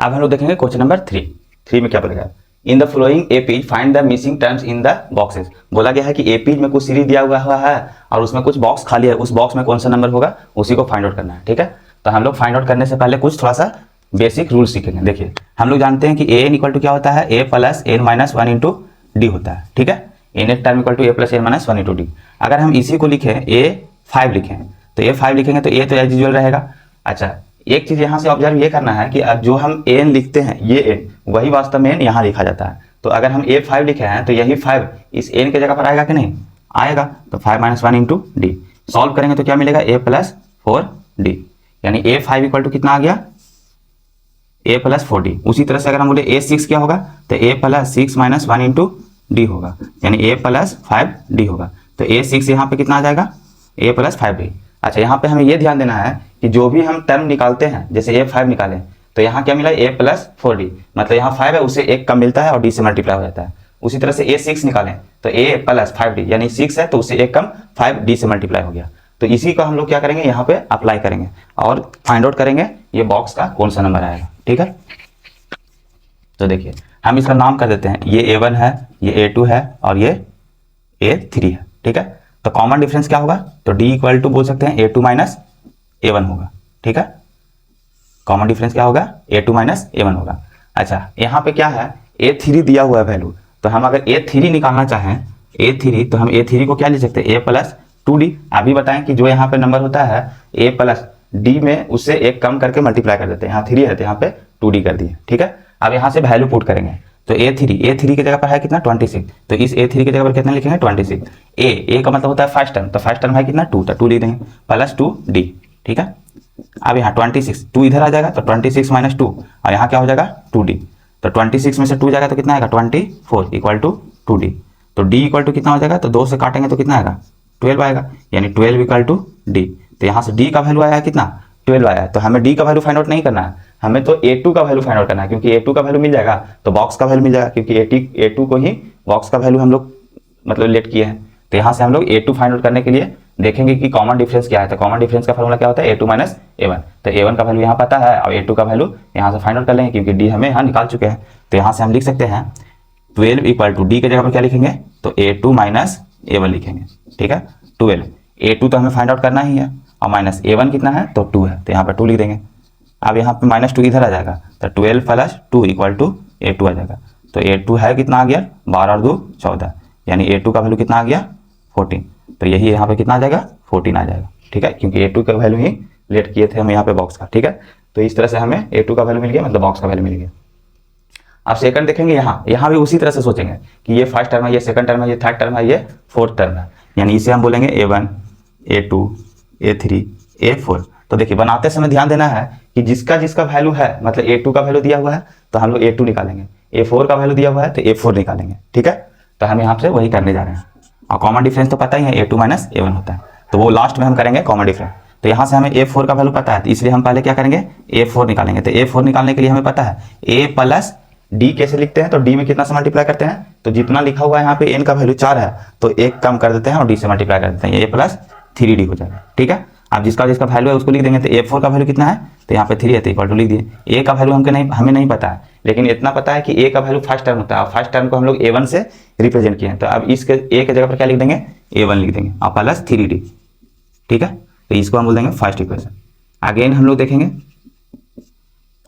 अब हम लोग देखेंगे क्वेश्चन नंबर 3 में क्या बोलेगा, in the flowing A page find the missing terms in the boxes. बोला गया है कि ए पेज में कुछ सीरीज दिया हुआ है और उसमें कुछ बॉक्स खाली है, उस बॉक्स में कौन सा नंबर होगा उसी को फाइंड आउट करना है। ठीक है, तो हम लोग फाइंड आउट करने से पहले कुछ थोड़ा सा बेसिक रूल सीखेंगे। देखिए हम लोग जानते हैं कि ए एन इक्वल टू क्या होता है, A plus N minus one into D होता है। ठीक है, एन एक term equal to A plus N minus one into D. अगर हम इसी को लिखें A5 लिखें तो A5 लिखेंगे तो ए तो एज यूजुअल रहेगा। अच्छा, एक चीज यहाँ से ऑब्जर्व ये करना है कि जो हम एन लिखते हैं ये एन वही वास्तव में एन यहाँ लिखा जाता है। तो अगर हम A5 लिखे हैं तो यही 5 इस एन के जगह पर आएगा कि नहीं आएगा, तो 5 minus one into D solve करेंगे तो क्या मिलेगा, a प्लस 4d, यानी A5 इक्वल टू कितना आ गया, a प्लस 4d। उसी तरह से अगर हम बोले A6 क्या होगा तो a plus 6 minus one into D होगा, यानी a प्लस 5d होगा। तो A6 यहाँ पे कितना आ जाएगा, a प्लस 5d। अच्छा, यहाँ पे हमें ये ध्यान देना है कि जो भी हम टर्म निकालते हैं, जैसे A5 निकालें तो यहाँ क्या मिला, a प्लस 4d, मतलब यहाँ 5 है उससे एक कम मिलता है और d से मल्टीप्लाई हो जाता है। उसी तरह से A6 निकालें तो a प्लस 5d, यानी 6 है तो उससे एक कम 5d से मल्टीप्लाई हो गया। तो इसी को हम लोग क्या करेंगे, यहाँ पे अप्लाई करेंगे और फाइंड आउट करेंगे ये बॉक्स का कौन सा नंबर आएगा। ठीक है, तो देखिए हम इसका नाम कर देते हैं, ये A1 है, ये A2 है और ये A3 है। ठीक है, तो कॉमन डिफरेंस क्या होगा, तो D इक्वल टू बोल सकते हैं A2 माइनस A1 होगा। ठीक है, कॉमन डिफरेंस क्या होगा, A2 माइनस A1 होगा। अच्छा, यहाँ पे क्या है, A3 दिया हुआ है वैल्यू, तो हम अगर A3 निकालना चाहें A3 तो हम A3 को क्या ले सकते हैं, a प्लस 2d। अभी बताएं कि जो यहाँ पे नंबर होता है a प्लस डी में उससे एक कम करके मल्टीप्लाई कर देते हैं, यहाँ 3 है तो यहाँ पे 2d कर दिए। ठीक है, अब यहाँ से वैल्यू पुट करेंगे तो A3 की जगह पर है कितना 26, तो इस A3 की जगह पर कितना लिखेंगे 26। a का मतलब होता है फर्स्ट टर्म, तो फर्स्ट टर्म है कितना 2, तो 2 लिख देंगे प्लस 2d। ठीक है, अब यहाँ 26 2 इधर आ जाएगा तो 26 माइनस 2 और यहाँ क्या हो जाएगा 2d, तो 26 में से 2 जाएगा तो कितना आएगा 24 इक्वल टू 2d। तो d इक्वल टू कितना हो जाएगा, तो 2 से काटेंगे तो कितना आएगा 12 आएगा, यानी 12 इक्वल टू d। तो यहाँ से d का वैल्यू आया है कितना 12 आया है, तो हमें d का वैल्यू फाइंड आउट नहीं करना है, हमें तो A2 का वैल्यू फाइंड आउट करना है, क्योंकि A2 का वैल्यू मिल जाएगा तो बॉक्स का वैल्यू मिल जाएगा, क्योंकि A2 को ही बॉक्स का वैल्यू हम लोग मतलब लेट किए हैं। तो यहाँ से हम लोग A2 फाइंड आउट करने के लिए देखेंगे कि कॉमन डिफरेंस क्या है, तो कॉमन डिफरेंस का फॉर्मूला क्या होता है A2 माइनस A1। तो A1 का वैल्यू यहाँ पता है और A2 का वैल्यू यहाँ से फाइंड आउट कर लेंगे, क्योंकि D हमें यहाँ निकाल चुके हैं। तो यहाँ से हम लिख सकते हैं 12 इक्वल टू D के जगह पर क्या लिखेंगे, तो A2 माइनस A1 लिखेंगे। ठीक है, 12 A2 तो हमें फाइंड आउट करना ही है और माइनस A1 कितना है तो 2 है, तो यहाँ पर 2 लिख देंगे। अब यहाँ पे माइनस 2 इधर आ जाएगा तो 12 प्लस 2 इक्वल टू A2 आ जाएगा। तो A2 है कितना आ गया 12 और 2 14, यानी A2 का वैल्यू कितना आ गया 14। तो यही यहाँ पे कितना आ जाएगा 14 आ जाएगा। ठीक है, क्योंकि A2 का वैल्यू ही लेट किए थे हम यहाँ पे बॉक्स का। ठीक है, तो इस तरह से हमें A2 का वैल्यू मिल गया, मतलब बॉक्स का वैल्यू मिल गया। अब सेकंड देखेंगे, यहाँ भी उसी तरह से सोचेंगे कि ये फर्स्ट टर्म है, ये सेकंड टर्म है, ये थर्ड टर्म है, ये फोर्थ टर्म है, यानी इसे हम बोलेंगे A1 A2 A3 A4। तो देखिए बनाते समय ध्यान देना है कि जिसका जिसका वैल्यू है, मतलब A2 का वैल्यू दिया हुआ है तो हम लोग A2 निकालेंगे, A4 का वैल्यू दिया हुआ है तो A4 निकालेंगे। ठीक है, तो हम यहाँ से वही करने जा रहे हैं और कॉमन डिफरेंस तो पता ही है A2 माइनस A1 होता है, तो वो लास्ट में हम करेंगे कॉमन डिफरेंस। तो यहाँ से हमें A4 का वैल्यू पता है, तो इसलिए हम पहले क्या करेंगे A4 निकालेंगे। तो A4 निकालने के लिए हमें पता है A प्लस D कैसे लिखते हैं, तो D में कितना से मल्टीप्लाई करते हैं, तो जितना लिखा हुआ है यहाँ पे n का वैल्यू 4 है तो एक कम कर देते हैं और D से मल्टीप्लाई कर देते हैं, A प्लस 3D हो जाएगा। ठीक है, अब जिसका जिसका वैल्यू है उसको लिख देंगे। तो A4 का वैल्यू कितना है, तो यहाँ पे 3 है तो इक्वल टू लिख दिए। A का वैल्यू हमें नहीं पता है, लेकिन इतना पता है कि A का वैल्यू फर्स्ट टर्म होता है और फर्स्ट टर्म को हम लोग A1 से रिप्रेजेंट किए हैं, तो अब इसके A के जगह पर क्या लिख देंगे A1 लिख देंगे और प्लस 3D। ठीक है, तो इसको हम बोल देंगे फर्स्ट इक्वेशन। अगेन हम लोग देखेंगे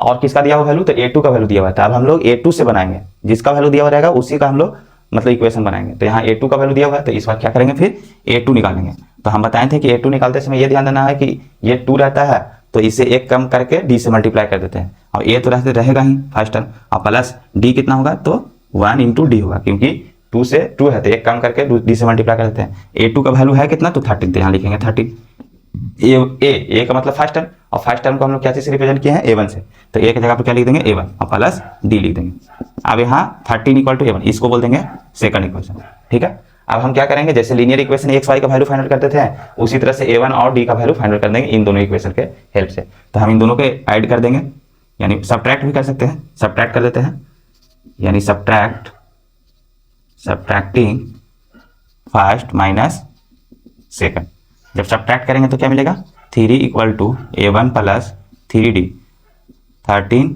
और किसका दिया हुआ वैल्यू, तो A2 का वैल्यू दिया हुआ था, अब हम लोग A2 से बनाएंगे, जिसका वैल्यू दिया हुआ रहेगा उसी का हम लोग मतलब इक्वेशन बनाएंगे। तो यहाँ A2 का वैल्यू दिया हुआ है तो इस बार क्या करेंगे फिर A2 निकालेंगे। तो हम बताए थे कि A2 निकालते समय ये ध्यान देना है कि ये 2 रहता है तो इसे एक कम करके D से मल्टीप्लाई कर देते हैं और A तो रहेगा ही फर्स्ट टर्म और प्लस D कितना होगा, तो 1 इंटू D होगा, क्योंकि 2 से 2 है तो एक कम करके D से मल्टीप्लाई कर देते हैं। A2 का वैल्यू है कितना, तो 13, तो यहाँ लिखेंगे 13। A का मतलब फर्स्ट टर्म और फर्स्ट टर्म को हम लोग क्या चीज से रिप्रेजेंट किए हैं A1 से, तो A की जगह पर क्या लिख देंगे A1 और प्लस D लिख देंगे। अब यहाँ 13 इक्वल टू A1, इसको बोल देंगे सेकंड इक्वेशन। ठीक है, अब हम क्या करेंगे, जैसे लीनियर इक्वेशन एक्स वाई का वैल्यू फाइंड आउट करते थे उसी तरह से A1 और D का वैल्यू फाइंड आउट कर देंगे इन दोनों इक्वेशन के हेल्प से। तो हम इन दोनों के ऐड कर देंगे, यानी सब्ट्रैक्ट भी कर सकते हैं, सब्ट्रैक्ट कर देते हैं, यानी सब्ट्रैक्टिंग फर्स्ट माइनस सेकंड। जब सब्ट्रैक्ट करेंगे तो क्या मिलेगा 3 equal to A1 plus 3D 13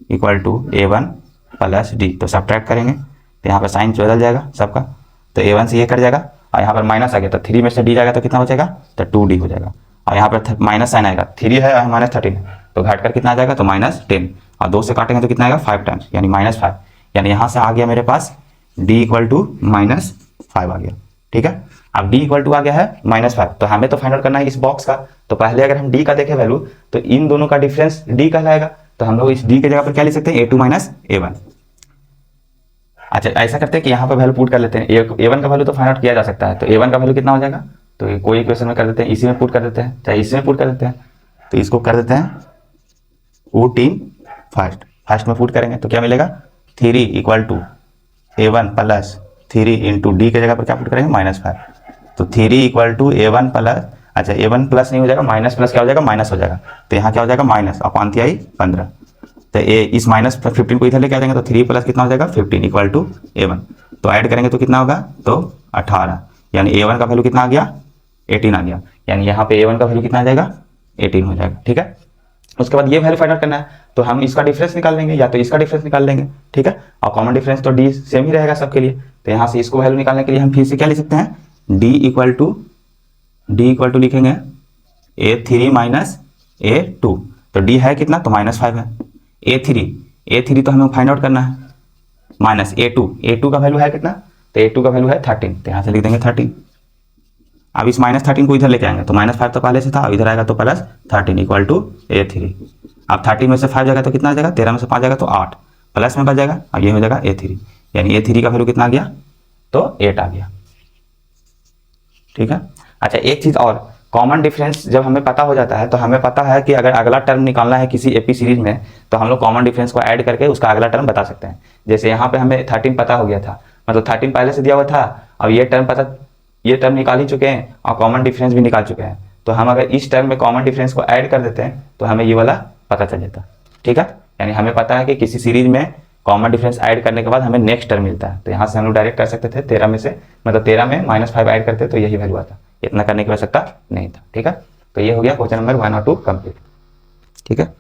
equal to A1 plus D. तो सब्ट्रैक्ट करेंगे तो यहाँ पर साइन बदल जाएगा सबका, तो A1 से ये कट जाएगा और यहाँ पर माइनस आ गया तो 3 में से डी जाएगा तो कितना बचेगा, तो 2D हो जाएगा। और यहाँ पर माइनस साइन आएगा, 3 है और -13 तो घट कर कितना आ जाएगा, तो -10 और 2 से काटेंगे तो कितना आएगा 5 टाइम्स यानी -5, यानी यहाँ से आ गया मेरे पास d इक्वल टू -5 आ गया। ठीक है, अब d इक्वल टू आ गया है -5, तो हमें तो फाइंड आउट करना है इस बॉक्स का। तो पहले अगर हम d का देखें वैल्यू तो इन दोनों का डिफरेंस d कहलाएगा, तो हम लोग इस d की जगह पर क्या लिख सकते हैं, A2 A1। अच्छा ऐसा करते हैं कि यहाँ पर वैल्यू पुट कर लेते हैं, A1 का वैल्यू तो फाइंड आउट किया जा सकता है, तो A1 का वैल्यू कितना हो जाएगा, तो कोई इक्वेशन में कर देते हैं, इसी में पुट कर देते हैं, चाहे इसमें पुट कर देते हैं। तो इसको कर देते हैं पुट फर्स्ट में पुट करेंगे तो क्या मिलेगा, 3 equal to A1 plus 3 into D के जगह पर क्या पुट करेंगे -5, तो 3 इक्वल टू A1 प्लस, अच्छा A1 प्लस नहीं हो जाएगा, माइनस प्लस क्या हो जाएगा, माइनस हो जाएगा, तो यहाँ क्या हो जाएगा माइनस और 5 आई 15, तो इस -15 को इधर लेके आ जाएंगे तो 3 प्लस कितना हो जाएगा 15 इक्वल टू A1, तो ऐड करेंगे तो कितना होगा, तो 18, यानी A1 का वैल्यू कितना आ गया 18 आ गया, यानी यहाँ पे A1 का वैल्यू कितना आ जाएगा 18 हो जाएगा। ठीक है, उसके बाद ये वैल्यू फाइंड आउट करना है, तो हम इसका डिफरेंस निकाल लेंगे या तो इसका डिफरेंस निकाल लेंगे। ठीक है, और कॉमन डिफरेंस तो डी सेम ही रहेगा सबके लिए, तो यहाँ से इसको वैल्यू निकालने के लिए हम फिर से क्या लिख सकते हैं, डी इक्वल टू लिखेंगे A3 A2, तो डी है कितना, तो -5 है, A3 तो हमें फाइंड आउट करना है, माइनस A2 का वैल्यू है कितना, तो A2 का वैल्यू है 13, तो यहाँ से लिख देंगे 13। अब इस -13 को इधर लेके आएंगे तो -5 तो पहले से था, इधर आएगा तो +13 इक्वल टू A3। अब 13 में से 5 जाएगा तो कितना आ जाएगा, 13 में से 5 जाएगा तो 8, प्लस में बच जाएगा, अब ये हो जाएगा A3, यानी A3 का वैल्यू कितना आ गया, तो 8 आ गया। ठीक है, अच्छा एक चीज़ और, कॉमन डिफरेंस जब हमें पता हो जाता है तो हमें पता है कि अगर अगला टर्म निकालना है किसी एपी सीरीज में तो हम लोग कॉमन डिफरेंस को ऐड करके उसका अगला टर्म बता सकते हैं। जैसे यहाँ पे हमें 13 पता हो गया था, मतलब 13 पहले से दिया हुआ था, अब ये टर्म निकाल ही चुके हैं और कॉमन डिफरेंस भी निकाल चुके हैं, तो हम अगर इस टर्म में कॉमन डिफरेंस को ऐड कर देते हैं तो हमें ये वाला पता चल जाता। ठीक है, यानी हमें पता है कि किसी सीरीज में कॉमन डिफरेंस ऐड करने के बाद हमें नेक्स्ट टर्म मिलता है, तो यहाँ से हम लोग डायरेक्ट कर सकते थे 13 में से, मतलब 13 में -5 ऐड करते तो यही वैल्यू आता, इतना करने की आवश्यकता नहीं था। ठीक है, तो ये हो गया क्वेश्चन नंबर 1 और 2 कंप्लीट। ठीक है।